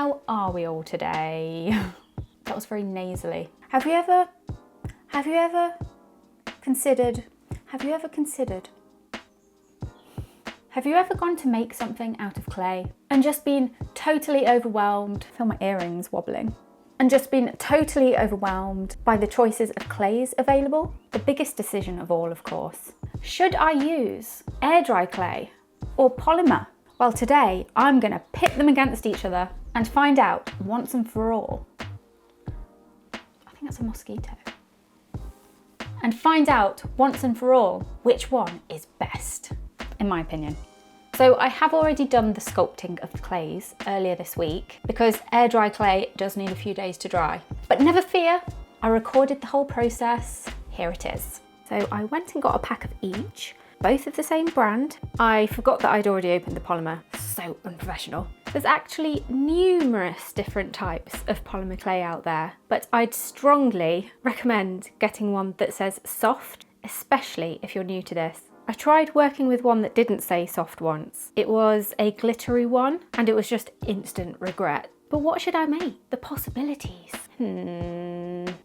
How are we all today? That was very nasally. Have you ever gone to make something out of clay and just been totally overwhelmed? I feel my earrings wobbling. And just been totally overwhelmed by the choices of clays available? The biggest decision of all, of course. Should I use air dry clay or polymer? Well, today I'm gonna pit them against each other and find out once and for all. I think that's a mosquito. And find out once and for all which one is best, in my opinion. So I have already done the sculpting of the clays earlier this week because air dry clay does need a few days to dry. But never fear, I recorded the whole process. Here it is. So I went and got a pack of each, both of the same brand. I forgot that I'd already opened the polymer. So unprofessional. There's actually numerous different types of polymer clay out there, but I'd strongly recommend getting one that says soft, especially if you're new to this. I tried working with one that didn't say soft once. It was a glittery one and it was just instant regret. But what should I make? The possibilities.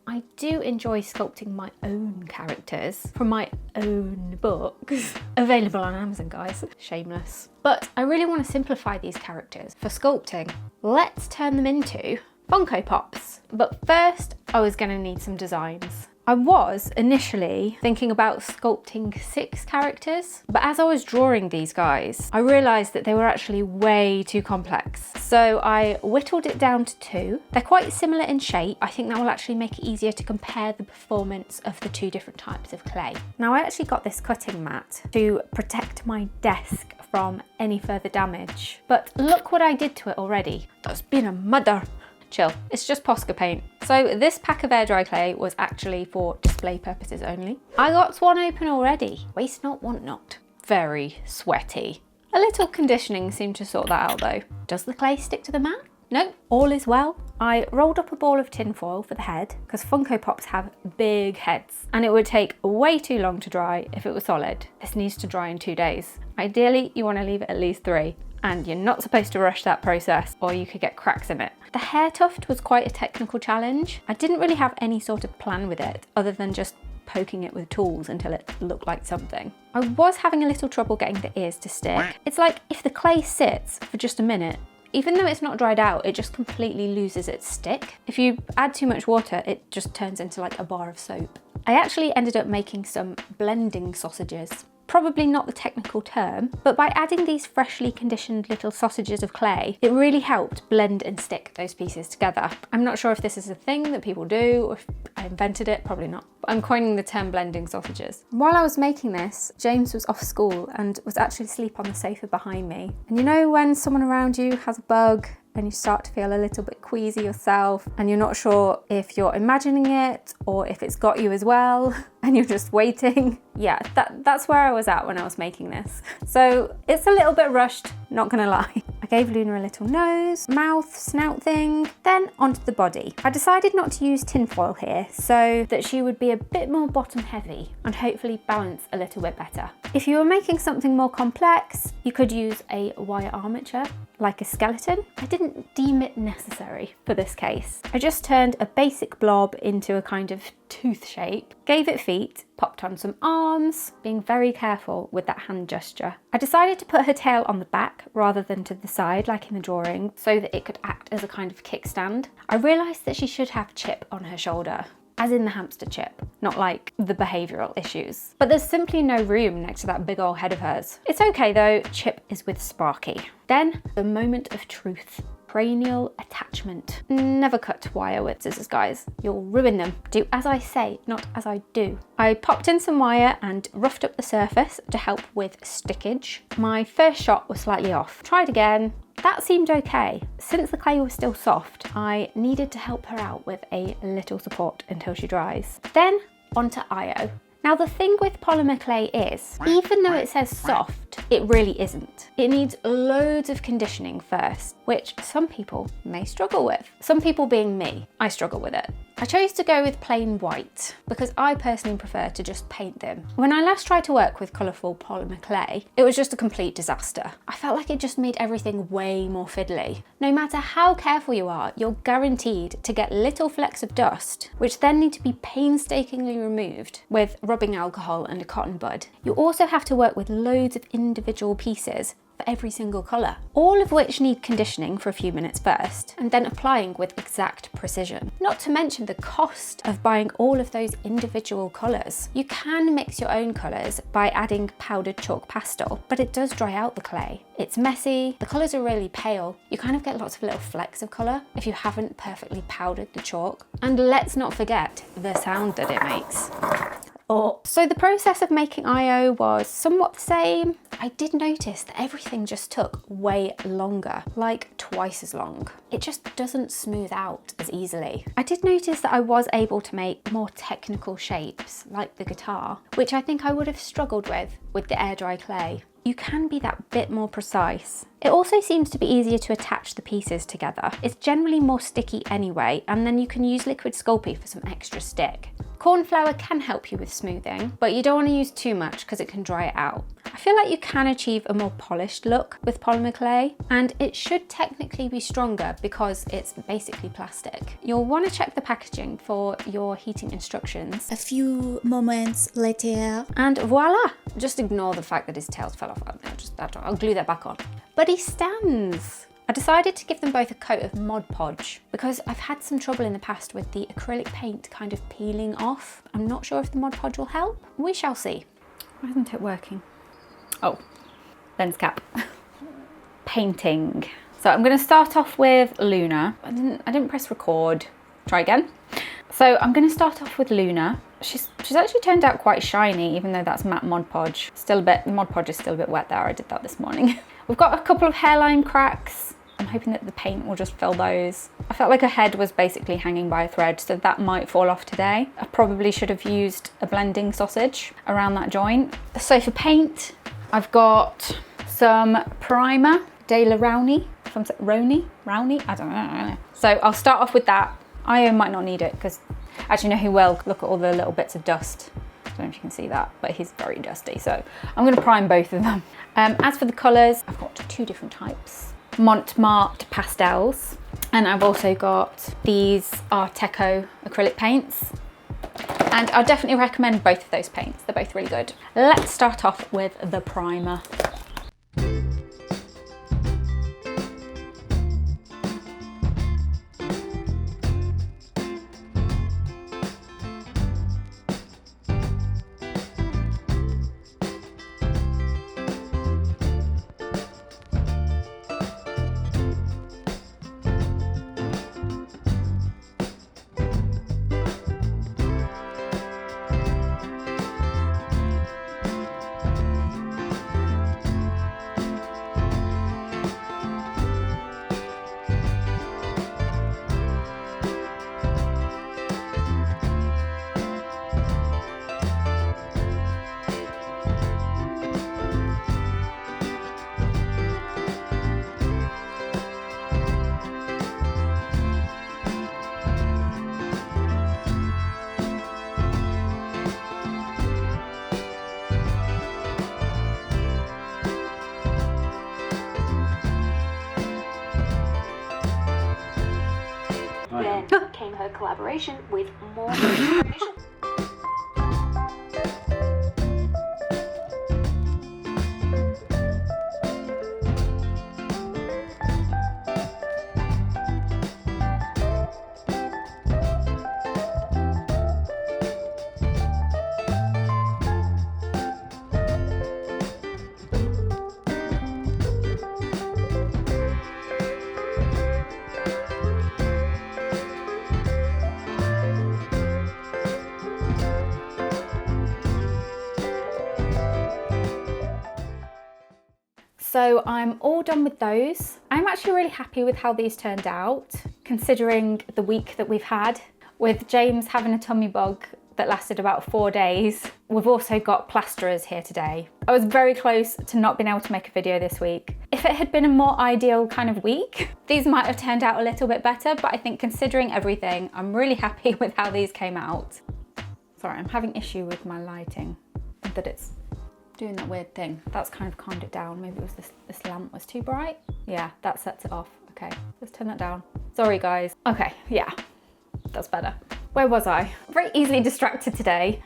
I do enjoy sculpting my own characters from my own books. Available on Amazon, guys. Shameless. But I really want to simplify these characters for sculpting. Let's turn them into Funko-Pops. But first, I was going to need some designs. I was initially thinking about sculpting 6 characters, but as I was drawing these guys, I realised that they were actually way too complex. So I whittled it down to 2. They're quite similar in shape. I think that will actually make it easier to compare the performance of the 2 different types of clay. Now I actually got this cutting mat to protect my desk from any further damage, but look what I did to it already. That's been a mother. Chill, it's just Posca paint. So this pack of air dry clay was actually for display purposes only. I got one open already. Waste not, want not. Very sweaty. A little conditioning seemed to sort that out though. Does the clay stick to the mat? No, all is well. I rolled up a ball of tin foil for the head because Funko Pops have big heads and it would take way too long to dry if it was solid. This needs to dry in 2 days. Ideally, you want to leave it at least 3. And you're not supposed to rush that process or you could get cracks in it. The hair tuft was quite a technical challenge. I didn't really have any sort of plan with it other than just poking it with tools until it looked like something. I was having a little trouble getting the ears to stick. It's like if the clay sits for just a minute, even though it's not dried out, it just completely loses its stick. If you add too much water, it just turns into like a bar of soap. I actually ended up making some blending sausages. Probably not the technical term, but by adding these freshly conditioned little sausages of clay, it really helped blend and stick those pieces together. I'm not sure if this is a thing that people do, or if I invented it, probably not. But I'm coining the term blending sausages. While I was making this, James was off school and was actually asleep on the sofa behind me. And you know when someone around you has a bug and you start to feel a little bit queasy yourself and you're not sure if you're imagining it or if it's got you as well and you're just waiting. Yeah, that's where I was at when I was making this. So it's a little bit rushed, not gonna lie. I gave Luna a little nose, mouth, snout thing, then onto the body. I decided not to use tinfoil here so that she would be a bit more bottom heavy and hopefully balance a little bit better. If you were making something more complex, you could use a wire armature like a skeleton. I didn't deem it necessary for this case. I just turned a basic blob into a kind of tooth shape, gave it feet, popped on some arms, being very careful with that hand gesture. I decided to put her tail on the back rather than to the side like in the drawing so that it could act as a kind of kickstand. I realised that she should have Chip on her shoulder, as in the hamster Chip, not like the behavioural issues. But there's simply no room next to that big old head of hers. It's okay though, Chip is with Sparky. Then, the moment of truth. Cranial attachment. Never cut wire with scissors, guys. You'll ruin them. Do as I say, not as I do. I popped in some wire and roughed up the surface to help with stickage. My first shot was slightly off. Tried again. That seemed okay. Since the clay was still soft, I needed to help her out with a little support until she dries. Then onto IO. Now the thing with polymer clay is, even though it says soft, polished. It really isn't. It needs loads of conditioning first, which some people may struggle with. Some people being me, I struggle with it. I chose to go with plain white because I personally prefer to just paint them. When I last tried to work with colourful polymer clay, it was just a complete disaster. I felt like it just made everything way more fiddly. No matter how careful you are, you're guaranteed to get little flecks of dust, which then need to be painstakingly removed with rubbing alcohol and a cotton bud. You also have to work with loads of individual pieces for every single colour, all of which need conditioning for a few minutes first, and then applying with exact precision. Not to mention the cost of buying all of those individual colours. You can mix your own colours by adding powdered chalk pastel, but it does dry out the clay. It's messy, the colours are really pale, you kind of get lots of little flecks of colour if you haven't perfectly powdered the chalk. And let's not forget the sound that it makes. Oh. So the process of making IO was somewhat the same. I did notice that everything just took way longer, like twice as long. It just doesn't smooth out as easily. I did notice that I was able to make more technical shapes, like the guitar, which I think I would have struggled with the airdry clay. You can be that bit more precise. It also seems to be easier to attach the pieces together. It's generally more sticky anyway, and then you can use liquid Sculpey for some extra stick. Corn flour can help you with smoothing, but you don't want to use too much because it can dry it out. I feel like you can achieve a more polished look with polymer clay, and it should technically be stronger because it's basically plastic. You'll want to check the packaging for your heating instructions. A few moments later. And voila! Just ignore the fact that his tails fell off. I'll glue that back on. But he stands! I decided to give them both a coat of Mod Podge because I've had some trouble in the past with the acrylic paint kind of peeling off. I'm not sure if the Mod Podge will help. We shall see. Why isn't it working? Oh, lens cap. Painting. So I'm going to start off with Luna. I didn't press record. Try again. So I'm going to start off with Luna. She's actually turned out quite shiny, even though that's matte Mod Podge. The Mod Podge is still a bit wet there. I did that this morning. We've got a couple of hairline cracks. I'm hoping that the paint will just fill those. I felt like her head was basically hanging by a thread, so that might fall off today. I probably should have used a blending sausage around that joint. So for paint, I've got some primer, de la ROWNEY, ROWNEY? I don't know. So I'll start off with that. I might not need it because actually no, he will. Look at all the little bits of dust. I don't know if you can see that, but he's very dusty. So I'm going to prime both of them. As for the colours, I've got two different types. MARTE pastels, and I've also got these ARTECHO acrylic paints, and I'll definitely recommend both of those paints. They're both really good. Let's start off with the primer. Then came her collaboration with more information. So I'm all done with those. I'm actually really happy with how these turned out, considering the week that we've had, with James having a tummy bug that lasted about 4 days. We've also got plasterers here today. I was very close to not being able to make a video this week. If it had been a more ideal kind of week, these might have turned out a little bit better, but I think considering everything, I'm really happy with how these came out. Sorry, I'm having issue with my lighting, that it's doing that weird thing. That's kind of calmed it down. Maybe it was this lamp was too bright. Yeah, that sets it off. Okay, let's turn that down. Sorry guys. Okay, yeah, that's better. Where was I? Very easily distracted today.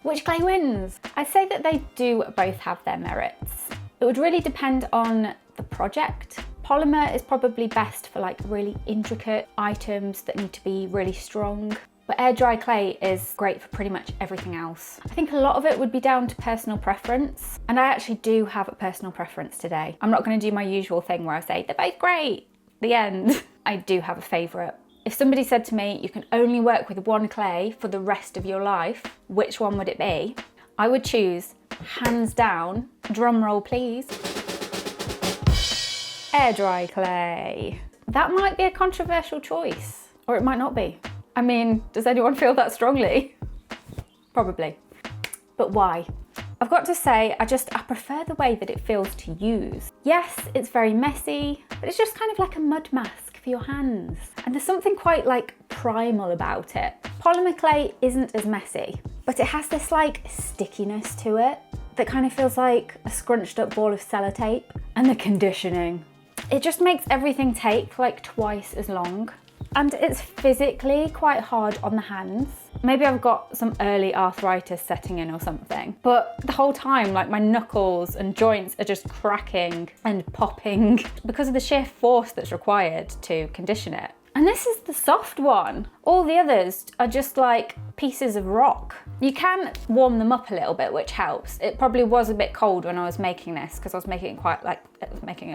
Which clay wins? I'd say that they do both have their merits. It would really depend on the project. Polymer is probably best for like really intricate items that need to be really strong. But air dry clay is great for pretty much everything else. I think a lot of it would be down to personal preference. And I actually do have a personal preference today. I'm not going to do my usual thing where I say, they're both great, the end. I do have a favourite. If somebody said to me, you can only work with one clay for the rest of your life, which one would it be? I would choose, hands down, drum roll please, air dry clay. That might be a controversial choice, or it might not be. I mean, does anyone feel that strongly? Probably. But why? I've got to say, I prefer the way that it feels to use. Yes, it's very messy, but it's just kind of like a mud mask for your hands. And there's something quite like primal about it. Polymer clay isn't as messy, but it has this like stickiness to it that kind of feels like a scrunched up ball of sellotape. And the conditioning. It just makes everything take like twice as long. And it's physically quite hard on the hands. Maybe I've got some early arthritis setting in or something, but the whole time, like my knuckles and joints are just cracking and popping because of the sheer force that's required to condition it. And this is the soft one. All the others are just like pieces of rock. You can warm them up a little bit, which helps. It probably was a bit cold when I was making this because I was making it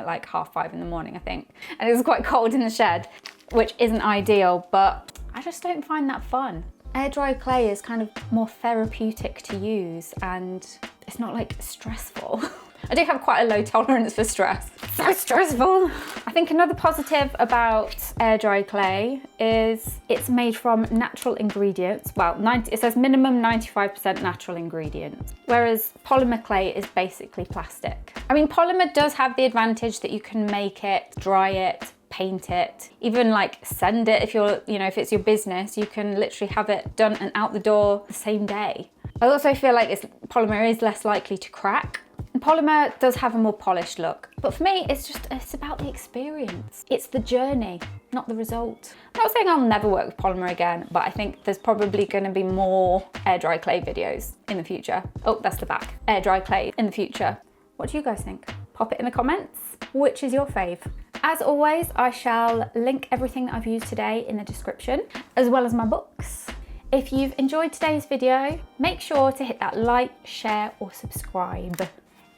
like 5:30 in the morning, I think. And it was quite cold in the shed, which isn't ideal, but I just don't find that fun. Air dry clay is kind of more therapeutic to use and it's not like stressful. I do have quite a low tolerance for stress. So stressful. I think another positive about air dry clay is it's made from natural ingredients. Well, it says minimum 95% natural ingredients, whereas polymer clay is basically plastic. I mean, polymer does have the advantage that you can make it, dry it, paint it, even like send it if you're, if it's your business, you can literally have it done and out the door the same day. I also feel like polymer is less likely to crack. And polymer does have a more polished look, but for me, it's about the experience. It's the journey, not the result. I'm not saying I'll never work with polymer again, but I think there's probably going to be more air dry clay videos in the future. Oh, that's the back. Air dry clay in the future. What do you guys think? Pop it in the comments. Which is your fave? As always, I shall link everything that I've used today in the description, as well as my books. If you've enjoyed today's video, make sure to hit that like, share, or subscribe.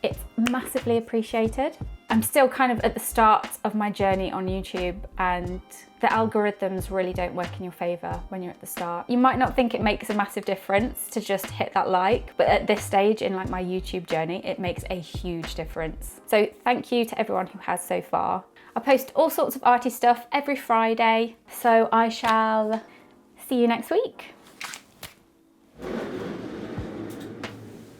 It's massively appreciated. I'm still kind of at the start of my journey on YouTube and the algorithms really don't work in your favor when you're at the start. You might not think it makes a massive difference to just hit that like, but at this stage in like my YouTube journey, it makes a huge difference. So thank you to everyone who has so far. I post all sorts of arty stuff every Friday, so I shall see you next week.